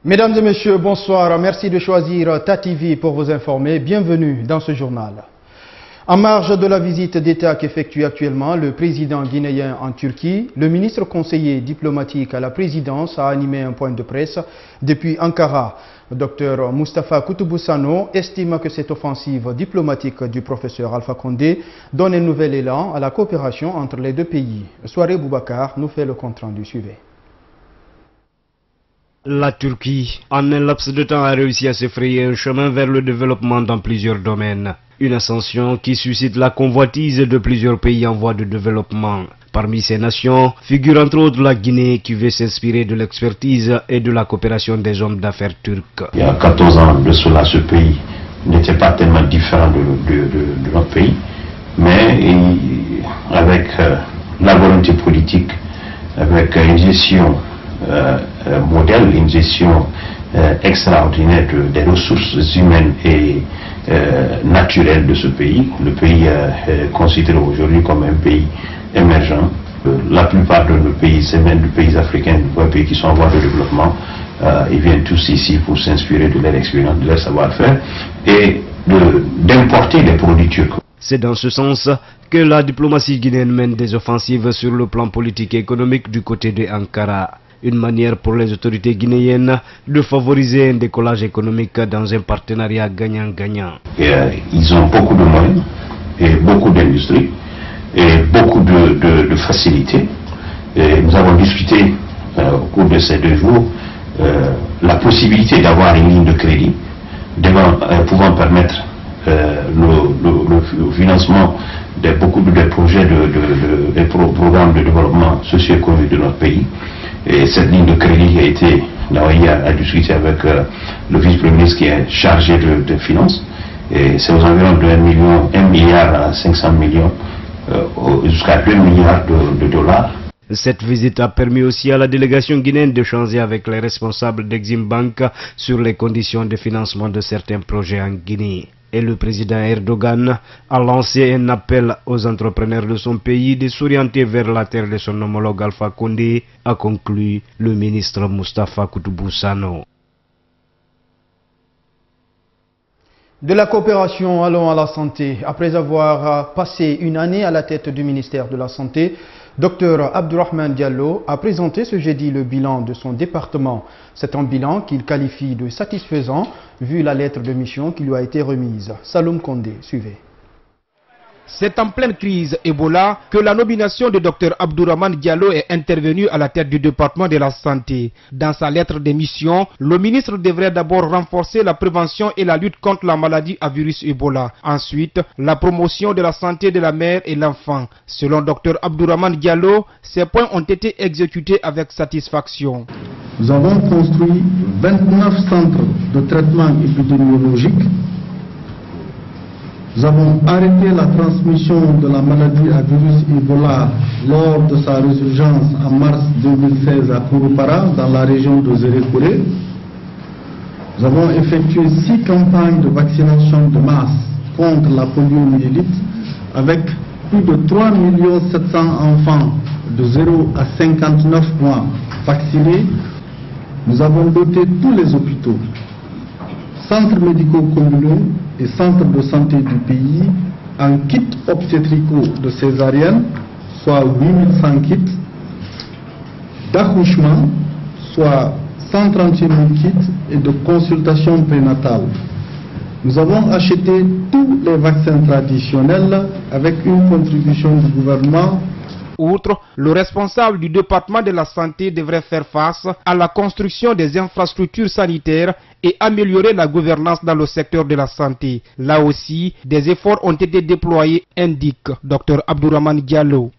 Mesdames et messieurs, bonsoir. Merci de choisir TATV pour vous informer. Bienvenue dans ce journal. En marge de la visite d'État qu'effectue actuellement le président guinéen en Turquie, le ministre conseiller diplomatique à la présidence a animé un point de presse depuis Ankara. Dr Moustapha Koutoubou-Sano estime que cette offensive diplomatique du professeur Alpha Condé donne un nouvel élan à la coopération entre les deux pays. Soirée Boubacar nous fait le compte-rendu. Suivez. La Turquie, en un laps de temps, a réussi à se frayer un chemin vers le développement dans plusieurs domaines. Une ascension qui suscite la convoitise de plusieurs pays en voie de développement. Parmi ces nations figure entre autres la Guinée qui veut s'inspirer de l'expertise et de la coopération des hommes d'affaires turcs. Il y a 14 ans de cela, ce pays n'était pas tellement différent de notre pays, mais avec la volonté politique, avec une gestion modèle, une gestion extraordinaire des ressources humaines et naturelles de ce pays. Le pays est considéré aujourd'hui comme un pays émergent. La plupart de nos pays, c'est même des pays africains, des pays qui sont en voie de développement, ils viennent tous ici pour s'inspirer de leur expérience, de leur savoir-faire et d'importer des produits turcs. C'est dans ce sens que la diplomatie guinéenne mène des offensives sur le plan politique et économique du côté de Ankara. Une manière pour les autorités guinéennes de favoriser un décollage économique dans un partenariat gagnant-gagnant. Ils ont beaucoup de moyens et beaucoup d'industries et beaucoup de facilités. Et nous avons discuté au cours de ces 2 jours la possibilité d'avoir une ligne de crédit pouvant permettre le financement de beaucoup de projets des programmes de développement socio-économique de notre pays. Et cette ligne de crédit a été à discuter avec le vice-premier ministre qui est chargé de finances. Et c'est aux environs de 1 milliard à 500 millions jusqu'à 2 milliards de dollars. Cette visite a permis aussi à la délégation guinéenne d'échanger avec les responsables d'Exim Bank sur les conditions de financement de certains projets en Guinée. Et le président Erdogan a lancé un appel aux entrepreneurs de son pays de s'orienter vers la terre de son homologue Alpha Condé, a conclu le ministre Moustapha Koutoubou-Sano. De la coopération, allons à la santé. Après avoir passé une année à la tête du ministère de la Santé, Dr Abdourahmane Diallo a présenté ce jeudi le bilan de son département. C'est un bilan qu'il qualifie de satisfaisant vu la lettre de mission qui lui a été remise. Saloum Condé, suivez. C'est en pleine crise Ebola que la nomination de Dr Abdourahmane Diallo est intervenue à la tête du département de la santé. Dans sa lettre de mission, le ministre devrait d'abord renforcer la prévention et la lutte contre la maladie à virus Ebola. Ensuite, la promotion de la santé de la mère et l'enfant. Selon Dr Abdourahmane Diallo, ces points ont été exécutés avec satisfaction. Nous avons construit 29 centres de traitement épidémiologique. Nous avons arrêté la transmission de la maladie à virus Ebola lors de sa résurgence en mars 2016 à Kouroupara, dans la région de Zérékouré. Nous avons effectué 6 campagnes de vaccination de masse contre la poliomyélite avec plus de 3 700 000 enfants de 0 à 59 mois vaccinés. Nous avons doté tous les hôpitaux, centres médicaux communaux et centres de santé du pays en kits obstétricaux de césarienne, soit 8100 kits, d'accouchement, soit 138 000 kits, et de consultation prénatale. Nous avons acheté tous les vaccins traditionnels avec une contribution du gouvernement. Outre, le responsable du département de la santé devrait faire face à la construction des infrastructures sanitaires et améliorer la gouvernance dans le secteur de la santé. Là aussi, des efforts ont été déployés, indique Dr Abdourahmane Diallo.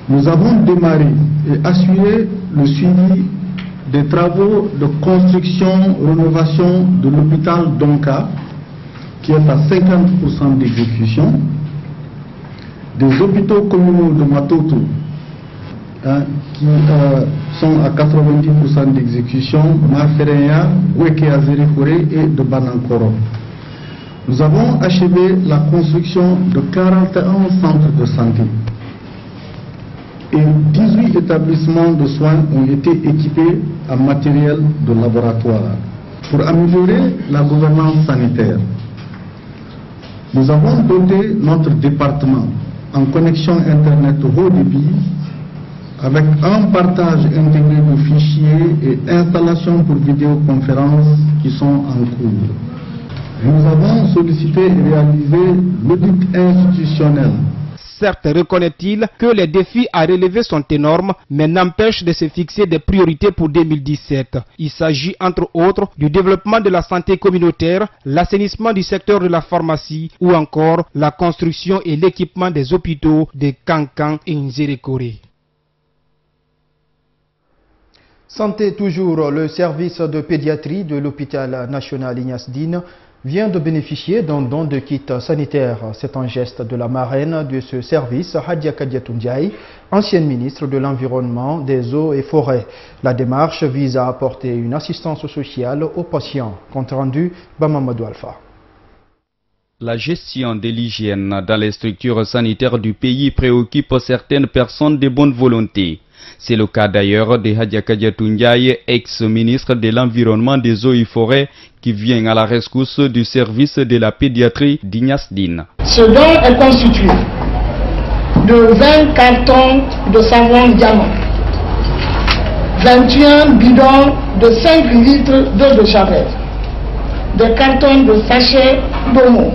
Nous avons démarré et assuré le suivi des travaux de construction-rénovation de l'hôpital Donka, qui est à 50% d'exécution, des hôpitaux communaux de Matoto, qui sont à 90% d'exécution, Mafereya, Wekea Zérékouré et de Banankoro. Nous avons achevé la construction de 41 centres de santé et 18 établissements de soins ont été équipés en matériel de laboratoire. Pour améliorer la gouvernance sanitaire, nous avons doté notre département en connexion Internet haut débit avec un partage intégré de fichiers et installation pour vidéoconférence qui sont en cours. Nous avons sollicité et réalisé l'audit institutionnel. Certes, reconnaît-il que les défis à relever sont énormes, mais n'empêchent de se fixer des priorités pour 2017. Il s'agit entre autres du développement de la santé communautaire, l'assainissement du secteur de la pharmacie ou encore la construction et l'équipement des hôpitaux de Kankan et Nzerekore. Santé toujours, le service de pédiatrie de l'hôpital national Ignace Dine vient de bénéficier d'un don de kit sanitaire. C'est un geste de la marraine de ce service, Hadia Kadiatou Ndiaye, ancienne ministre de l'Environnement, des Eaux et Forêts. La démarche vise à apporter une assistance sociale aux patients. Compte rendu, Bamamadou Alpha. La gestion de l'hygiène dans les structures sanitaires du pays préoccupe certaines personnes de bonne volonté. C'est le cas d'ailleurs de Hadia Kadiatou Ndiaye, ex-ministre de l'Environnement, des Eaux et Forêts, qui vient à la rescousse du service de la pédiatrie d'Ignace Dine. Ce don est constitué de 20 cartons de savon diamant, 21 bidons de 5 litres d'eau de javel, des cartons de sachets d'omo,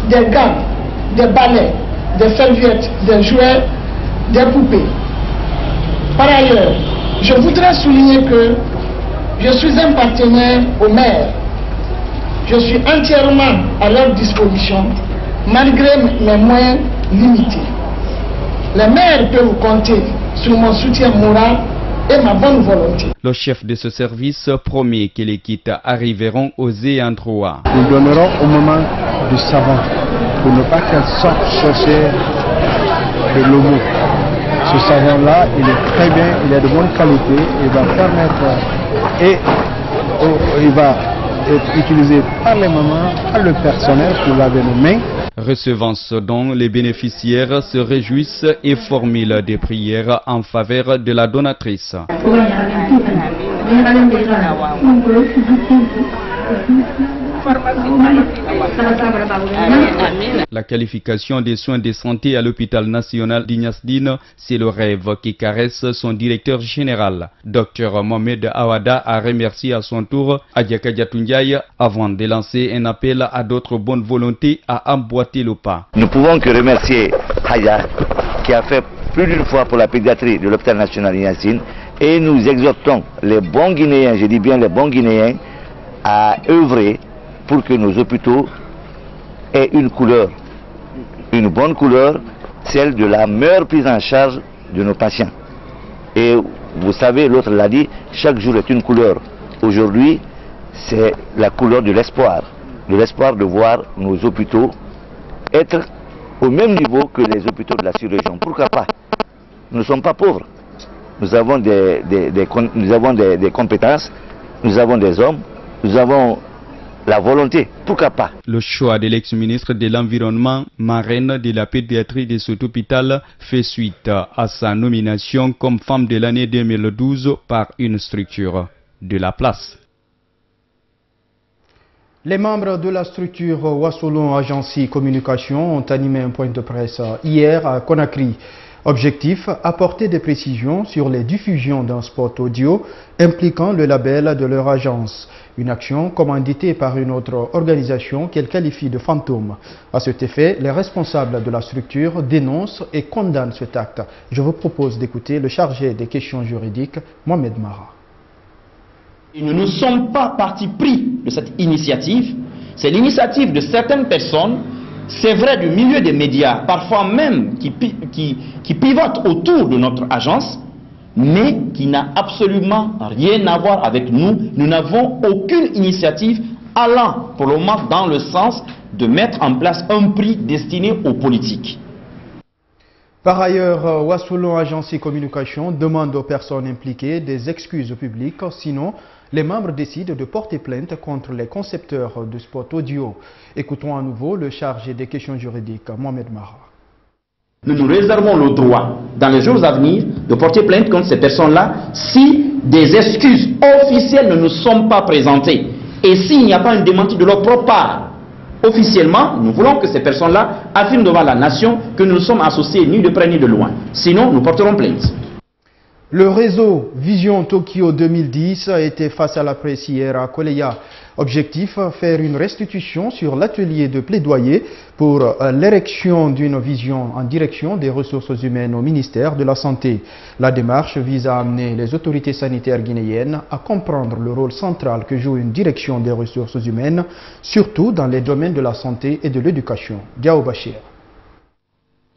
des gants, des balais, des serviettes, des jouets, des poupées. Par ailleurs, je voudrais souligner que je suis un partenaire aux maires. Je suis entièrement à leur disposition, malgré mes moyens limités. Les maires peuvent compter sur mon soutien moral et ma bonne volonté. Le chef de ce service promet que les kits arriveront aux ayants droit. Nous donnerons au moment du savon pour ne pas qu'elle sorte chercher de l'eau. Ce savon-là, il est très bien, il est de bonne qualité, il va permettre et il va être utilisé par les mamans, par le personnel pour laver nos mains. Recevant ce don, les bénéficiaires se réjouissent et formulent des prières en faveur de la donatrice. La qualification des soins de santé à l'hôpital national d'Ignace Dine, c'est le rêve qui caresse son directeur général. Dr Mohamed Awada a remercié à son tour Hadia Kadiatou Ndiaye avant de lancer un appel à d'autres bonnes volontés à emboîter le pas. Nous pouvons que remercier Hadia qui a fait plus d'une fois pour la pédiatrie de l'hôpital national d'Ignace Dine, et nous exhortons les bons Guinéens, je dis bien les bons Guinéens, à œuvrer pour que nos hôpitaux aient une couleur, une bonne couleur, celle de la meilleure prise en charge de nos patients. Et vous savez, l'autre l'a dit, chaque jour est une couleur. Aujourd'hui, c'est la couleur de l'espoir de voir nos hôpitaux être au même niveau que les hôpitaux de la sous-région. Pourquoi pas? Nous ne sommes pas pauvres. Nous avons des compétences, nous avons des hommes, nous avons la volonté, pourquoi pas? Le choix de l'ex-ministre de l'Environnement, marraine de la pédiatrie de cet hôpital, fait suite à sa nomination comme femme de l'année 2012 par une structure de la place. Les membres de la structure Wassolon Agency Communication ont animé un point de presse hier à Conakry. Objectif, apporter des précisions sur les diffusions d'un spot audio impliquant le label de leur agence. Une action commanditée par une autre organisation qu'elle qualifie de fantôme. À cet effet, les responsables de la structure dénoncent et condamnent cet acte. Je vous propose d'écouter le chargé des questions juridiques, Mohamed Mara. Nous ne sommes pas partis pris de cette initiative. C'est l'initiative de certaines personnes, c'est vrai du milieu des médias, parfois même qui pivotent autour de notre agence, mais qui n'a absolument rien à voir avec nous. Nous n'avons aucune initiative allant pour le moment dans le sens de mettre en place un prix destiné aux politiques. Par ailleurs, Wassolon Agency Communication demande aux personnes impliquées des excuses publiques, sinon les membres décident de porter plainte contre les concepteurs de spots audio. Écoutons à nouveau le chargé des questions juridiques, Mohamed Mara. Nous nous réservons le droit, dans les jours à venir, de porter plainte contre ces personnes-là si des excuses officielles ne nous sont pas présentées. Et s'il n'y a pas une démenti de leur propre part, officiellement, nous voulons que ces personnes-là affirment devant la nation que nous ne sommes associés ni de près ni de loin. Sinon, nous porterons plainte. Le réseau Vision Tokyo 2010 a été face à la presse hier à Koleya. Objectif, faire une restitution sur l'atelier de plaidoyer pour l'érection d'une vision en direction des ressources humaines au ministère de la Santé. La démarche vise à amener les autorités sanitaires guinéennes à comprendre le rôle central que joue une direction des ressources humaines, surtout dans les domaines de la santé et de l'éducation. Diao Bachir.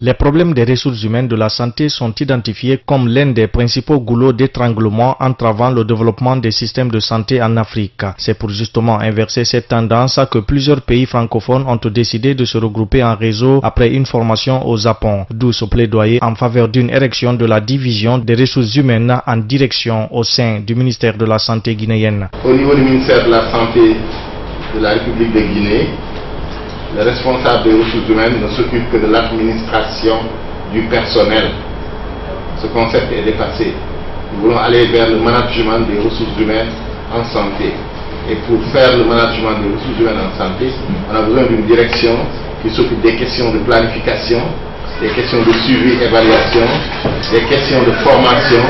Les problèmes des ressources humaines de la santé sont identifiés comme l'un des principaux goulots d'étranglement entravant le développement des systèmes de santé en Afrique. C'est pour justement inverser cette tendance que plusieurs pays francophones ont décidé de se regrouper en réseau après une formation au Japon, d'où ce plaidoyer en faveur d'une érection de la division des ressources humaines en direction au sein du ministère de la Santé guinéenne. Au niveau du ministère de la Santé de la République de Guinée, le responsable des ressources humaines ne s'occupe que de l'administration du personnel. Ce concept est dépassé. Nous voulons aller vers le management des ressources humaines en santé. Et pour faire le management des ressources humaines en santé, on a besoin d'une direction qui s'occupe des questions de planification, des questions de suivi et évaluation, des questions de formation,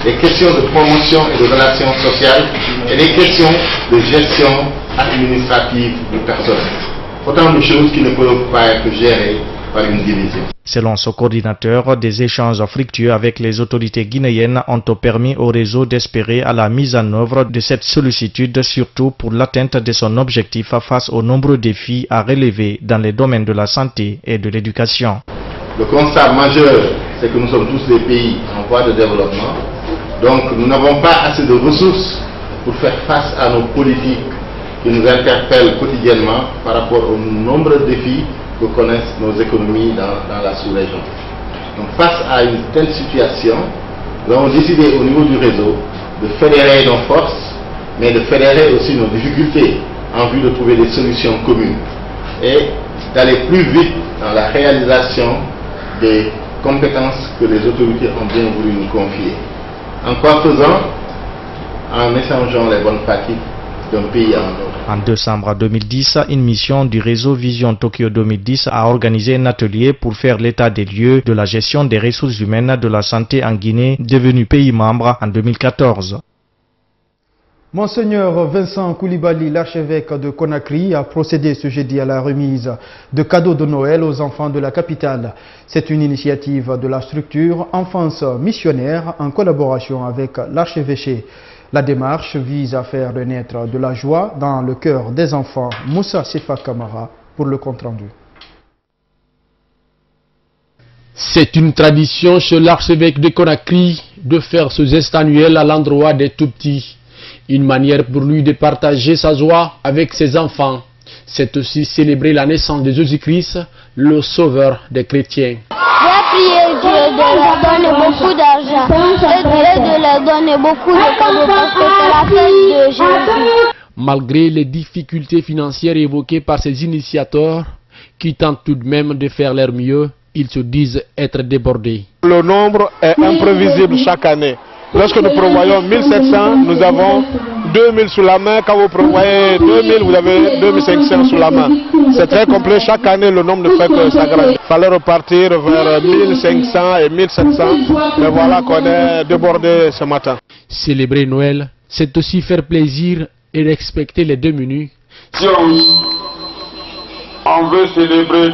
des questions de promotion et de relations sociales et des questions de gestion administrative du personnel. Autant de choses qui ne peuvent pas être gérées par une division. Selon ce coordinateur, des échanges fructueux avec les autorités guinéennes ont permis au réseau d'espérer à la mise en œuvre de cette sollicitude, surtout pour l'atteinte de son objectif face aux nombreux défis à relever dans les domaines de la santé et de l'éducation. Le constat majeur, c'est que nous sommes tous des pays en voie de développement, donc nous n'avons pas assez de ressources pour faire face à nos politiques qui nous interpellent quotidiennement par rapport aux nombreux défis que connaissent nos économies dans la sous-région. Donc face à une telle situation, nous avons décidé au niveau du réseau de fédérer nos forces, mais de fédérer aussi nos difficultés en vue de trouver des solutions communes et d'aller plus vite dans la réalisation des compétences que les autorités ont bien voulu nous confier. En quoi faisant? En échangeant les bonnes pratiques d'un pays à un autre. En décembre 2010, une mission du réseau Vision Tokyo 2010 a organisé un atelier pour faire l'état des lieux de la gestion des ressources humaines de la santé en Guinée, devenu pays membre en 2014. Monseigneur Vincent Koulibaly, l'archevêque de Conakry, a procédé ce jeudi à la remise de cadeaux de Noël aux enfants de la capitale. C'est une initiative de la structure Enfance Missionnaire en collaboration avec l'archevêché. La démarche vise à faire renaître de la joie dans le cœur des enfants. Moussa Sefa Kamara pour le compte-rendu. C'est une tradition chez l'archevêque de Conakry de faire ce geste annuel à l'endroit des tout-petits. Une manière pour lui de partager sa joie avec ses enfants. C'est aussi célébrer la naissance de Jésus-Christ, le sauveur des chrétiens. J'ai prié Dieu de leur donner beaucoup d'argent et de leur donner beaucoup de cadeaux parce que c'est la fête de Jésus. Malgré les difficultés financières évoquées par ces initiateurs, qui tentent tout de même de faire leur mieux, ils se disent être débordés. Le nombre est imprévisible chaque année. Lorsque nous prévoyons 1700, nous avons 2000 sous la main. Quand vous prévoyez 2000, vous avez 2500 sous la main. C'est très complet. Chaque année, le nombre ne fait que s'agrandir. Il fallait repartir vers 1500 et 1700. Mais voilà qu'on est débordé ce matin. Célébrer Noël, c'est aussi faire plaisir et respecter les démunis. Si on veut célébrer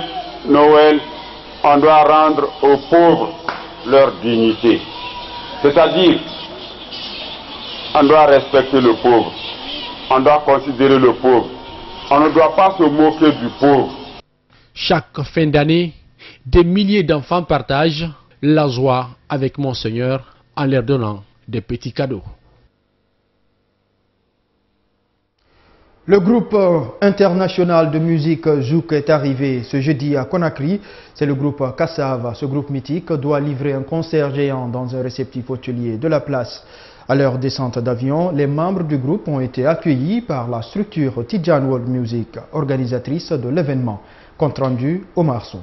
Noël, on doit rendre aux pauvres leur dignité. C'est-à-dire, on doit respecter le pauvre, on doit considérer le pauvre, on ne doit pas se moquer du pauvre. Chaque fin d'année, des milliers d'enfants partagent la joie avec Monseigneur en leur donnant des petits cadeaux. Le groupe international de musique Zouk est arrivé ce jeudi à Conakry. C'est le groupe Kassav. Ce groupe mythique doit livrer un concert géant dans un réceptif hôtelier de la place. À leur descente d'avion, les membres du groupe ont été accueillis par la structure Tidjan World Music, organisatrice de l'événement. Compte rendu Omar Sow.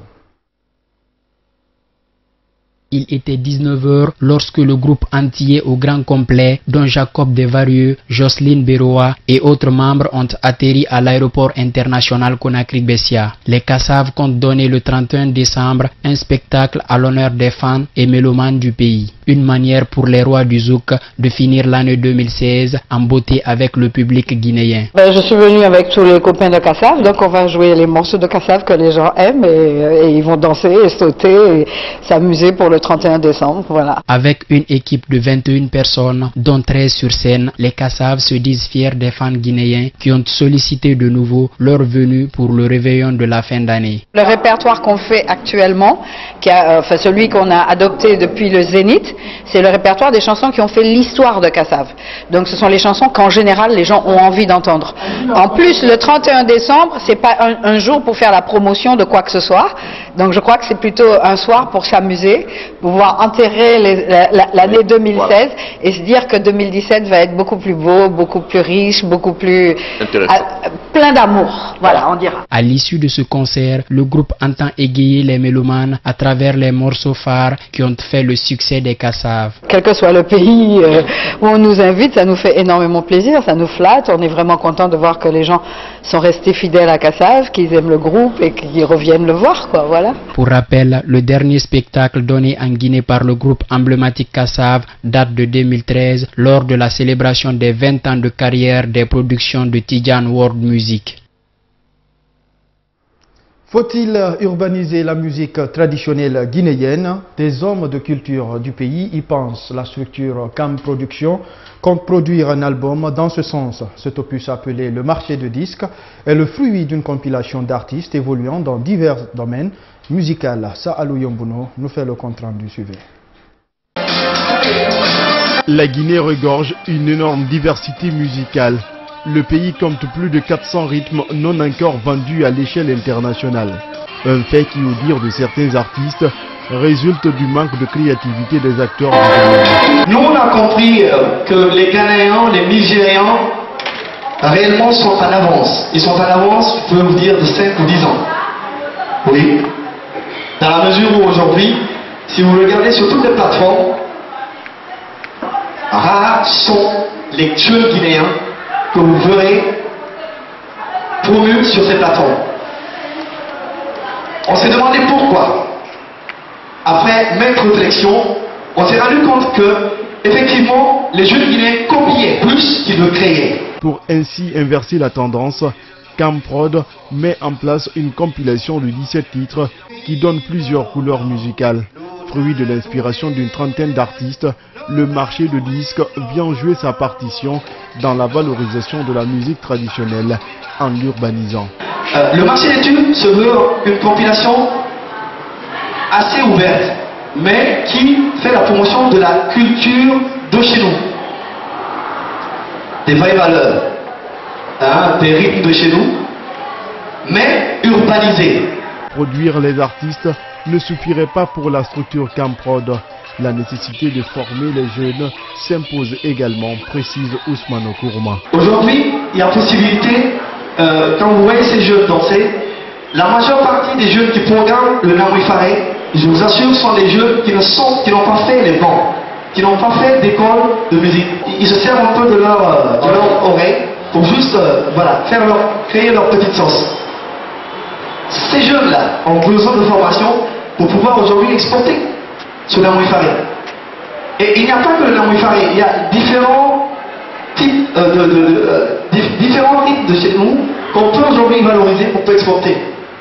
Il était 19 h lorsque le groupe entier au grand complet, dont Jacob Desvarieux, Jocelyne Béroa et autres membres ont atterri à l'aéroport international Conakry-Bessia. Les Kassav comptent donner le 31 décembre un spectacle à l'honneur des fans et mélomanes du pays. Une manière pour les rois du Zouk de finir l'année 2016 en beauté avec le public guinéen. Je suis venu avec tous les copains de Kassav, donc on va jouer les morceaux de Kassav que les gens aiment et ils vont danser et sauter et s'amuser pour le 31 décembre, voilà. Avec une équipe de 21 personnes, dont 13 sur scène, les Kassav se disent fiers des fans guinéens qui ont sollicité de nouveau leur venue pour le réveillon de la fin d'année. Le répertoire qu'on fait actuellement, celui qu'on a adopté depuis le Zénith, c'est le répertoire des chansons qui ont fait l'histoire de Kassav. Donc ce sont les chansons qu'en général les gens ont envie d'entendre. En plus, le 31 décembre, c'est pas un jour pour faire la promotion de quoi que ce soit. Donc je crois que c'est plutôt un soir pour s'amuser, pouvoir enterrer l'année 2016 et se dire que 2017 va être beaucoup plus beau, beaucoup plus riche, beaucoup plus plein d'amour. Voilà, on dira. À l'issue de ce concert, le groupe entend égayer les mélomanes à travers les morceaux phares qui ont fait le succès des Kassav. Quel que soit le pays où on nous invite, ça nous fait énormément plaisir, ça nous flatte. On est vraiment content de voir que les gens sont restés fidèles à Kassav, qu'ils aiment le groupe et qu'ils reviennent le voir, quoi. Voilà. Pour rappel, le dernier spectacle donné en Guinée par le groupe emblématique Kassav date de 2013 lors de la célébration des 20 ans de carrière des productions de Tidjane World Music. Faut-il urbaniser la musique traditionnelle guinéenne? Des hommes de culture du pays y pensent. La structure CAM Production compte produire un album dans ce sens. Cet opus appelé Le Marché de disques est le fruit d'une compilation d'artistes évoluant dans divers domaines musicaux. Saalou Yombuno nous fait le compte rendu suivant. La Guinée regorge une énorme diversité musicale. Le pays compte plus de 400 rythmes non encore vendus à l'échelle internationale. Un fait qui, au dire de certains artistes, résulte du manque de créativité des acteurs. Nous, on a compris que les Ghanéens, les Nigérians, réellement sont en avance. Ils sont en avance, je peux vous dire, de 5 ou 10 ans. Oui. Dans la mesure où aujourd'hui, si vous regardez sur toutes les plateformes, rares sont les jeunes Guinéens que vous verrez promus sur ces plateformes. On s'est demandé pourquoi. Après maintes réflexions, on s'est rendu compte que, effectivement, les jeunes Guinéens copiaient plus qu'ils ne créaient. Pour ainsi inverser la tendance, Camprod met en place une compilation de 17 titres qui donne plusieurs couleurs musicales. Fruit de l'inspiration d'une trentaine d'artistes, le marché de disques vient jouer sa partition dans la valorisation de la musique traditionnelle en l'urbanisant. Le marché des tubes se veut une compilation assez ouverte, mais qui fait la promotion de la culture de chez nous. Des vraies valeurs, des rythmes de chez nous, mais urbanisés. Produire les artistes ne suffirait pas pour la structure Camprod. La nécessité de former les jeunes s'impose également, précise Ousmane Okourma. Aujourd'hui, il y a possibilité, quand vous voyez ces jeunes danser, la majeure partie des jeunes qui programment le Namouifare, je vous assure, sont des jeunes qui n'ont pas fait les bancs, qui n'ont pas fait d'école de musique. Ils se servent un peu de leur oreille pour juste créer leur petite sauce. Ces jeunes-là ont besoin de formation pour pouvoir aujourd'hui exporter ce Namouifare. Et il n'y a pas que le Namouifare, il y a différents types différents rythmes de chez nous qu'on peut aujourd'hui valoriser, qu'on peut exporter.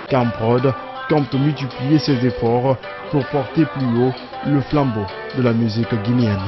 Camprod compte multiplier ses efforts pour porter plus haut le flambeau de la musique guinéenne.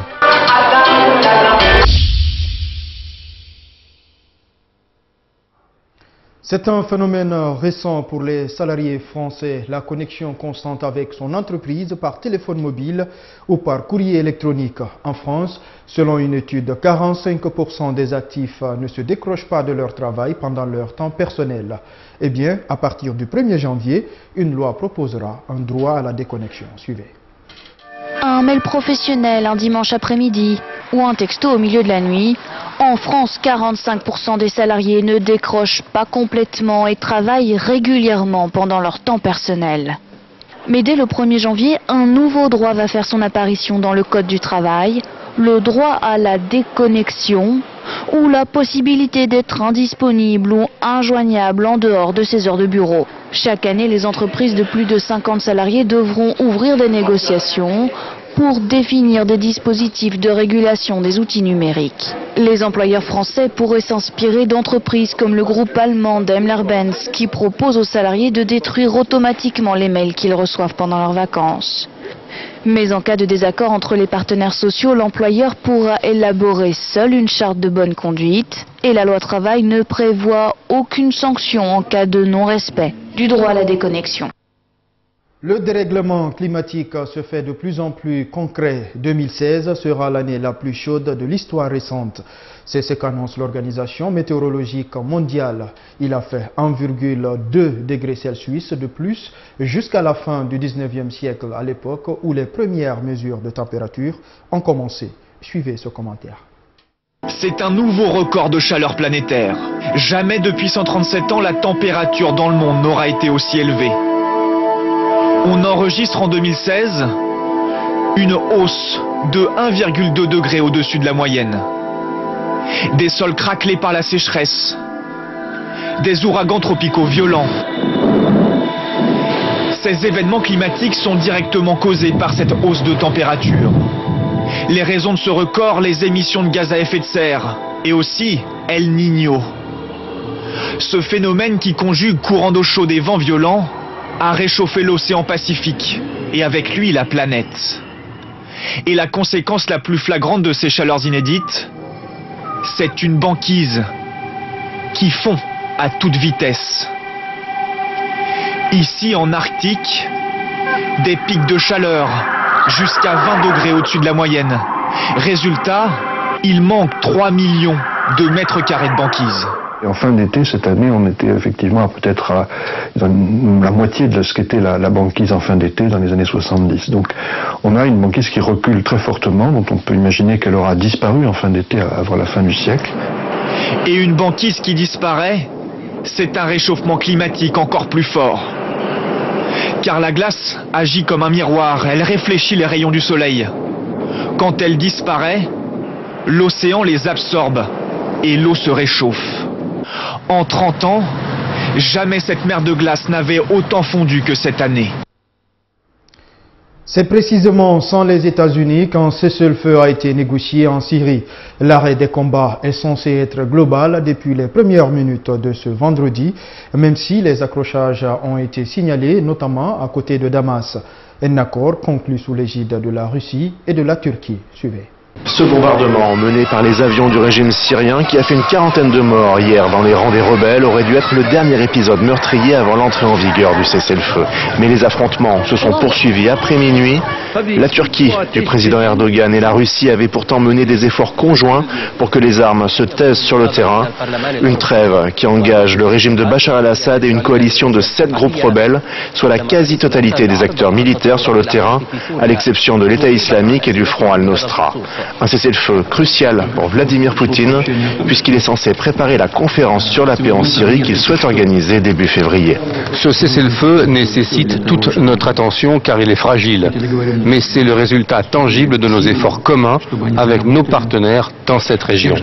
C'est un phénomène récent pour les salariés français, la connexion constante avec son entreprise par téléphone mobile ou par courrier électronique. En France, selon une étude, 45% des actifs ne se décrochent pas de leur travail pendant leur temps personnel. Eh bien, à partir du 1er janvier, une loi proposera un droit à la déconnexion. Suivez. Un mail professionnel un dimanche après-midi ou un texto au milieu de la nuit. En France, 45% des salariés ne décrochent pas complètement et travaillent régulièrement pendant leur temps personnel. Mais dès le 1er janvier, un nouveau droit va faire son apparition dans le Code du travail, le droit à la déconnexion, ou la possibilité d'être indisponible ou injoignable en dehors de ses heures de bureau. Chaque année, les entreprises de plus de 50 salariés devront ouvrir des négociations pour définir des dispositifs de régulation des outils numériques. Les employeurs français pourraient s'inspirer d'entreprises comme le groupe allemand Daimler-Benz qui propose aux salariés de détruire automatiquement les mails qu'ils reçoivent pendant leurs vacances. Mais en cas de désaccord entre les partenaires sociaux, l'employeur pourra élaborer seul une charte de bonne conduite et la loi travail ne prévoit aucune sanction en cas de non-respect du droit à la déconnexion. Le dérèglement climatique se fait de plus en plus concret. 2016 sera l'année la plus chaude de l'histoire récente. C'est ce qu'annonce l'Organisation météorologique mondiale. Il a fait 1,2 degrés Celsius de plus jusqu'à la fin du 19e siècle, à l'époque où les premières mesures de température ont commencé. Suivez ce commentaire. C'est un nouveau record de chaleur planétaire. Jamais depuis 137 ans, la température dans le monde n'aura été aussi élevée. On enregistre en 2016 une hausse de 1,2 degré au-dessus de la moyenne. Des sols craquelés par la sécheresse, des ouragans tropicaux violents. Ces événements climatiques sont directement causés par cette hausse de température. Les raisons de ce record, les émissions de gaz à effet de serre et aussi El Niño. Ce phénomène qui conjugue courant d'eau chaude et vents violents a réchauffé l'océan Pacifique et avec lui la planète. Et la conséquence la plus flagrante de ces chaleurs inédites, c'est une banquise qui fond à toute vitesse. Ici en Arctique, des pics de chaleur jusqu'à 20 degrés au-dessus de la moyenne. Résultat, il manque 3 millions de mètres carrés de banquise. Et en fin d'été, cette année, on était effectivement peut-être à la moitié de ce qu'était la banquise en fin d'été dans les années 70. Donc on a une banquise qui recule très fortement, dont on peut imaginer qu'elle aura disparu en fin d'été avant la fin du siècle. Et une banquise qui disparaît, c'est un réchauffement climatique encore plus fort. Car la glace agit comme un miroir, elle réfléchit les rayons du soleil. Quand elle disparaît, l'océan les absorbe et l'eau se réchauffe. En 30 ans, jamais cette mer de glace n'avait autant fondu que cette année. C'est précisément sans les États-Unis qu'un cessez-le-feu a été négocié en Syrie. L'arrêt des combats est censé être global depuis les premières minutes de ce vendredi, même si les accrochages ont été signalés, notamment à côté de Damas. Un accord conclu sous l'égide de la Russie et de la Turquie. Suivez. Ce bombardement mené par les avions du régime syrien qui a fait une quarantaine de morts hier dans les rangs des rebelles aurait dû être le dernier épisode meurtrier avant l'entrée en vigueur du cessez-le-feu. Mais les affrontements se sont poursuivis après minuit. La Turquie du président Erdogan et la Russie avaient pourtant mené des efforts conjoints pour que les armes se taisent sur le terrain. Une trêve qui engage le régime de Bachar al-Assad et une coalition de 7 groupes rebelles, soit la quasi-totalité des acteurs militaires sur le terrain, à l'exception de l'État islamique et du Front al-Nosra. Un cessez-le-feu crucial pour Vladimir Poutine, puisqu'il est censé préparer la conférence sur la paix en Syrie qu'il souhaite organiser début février. Ce cessez-le-feu nécessite toute notre attention car il est fragile, mais c'est le résultat tangible de nos efforts communs avec nos partenaires dans cette région.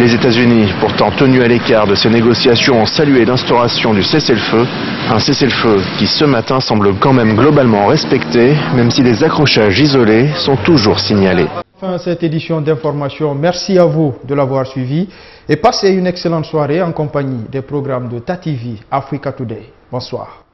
Les États-Unis, pourtant tenus à l'écart de ces négociations, ont salué l'instauration du cessez-le-feu, un cessez-le-feu qui ce matin semble quand même globalement respecté, même si des accrochages isolés sont toujours signalés. Fin à cette édition d'information. Merci à vous de l'avoir suivi et passez une excellente soirée en compagnie des programmes de TATV Africa Today. Bonsoir.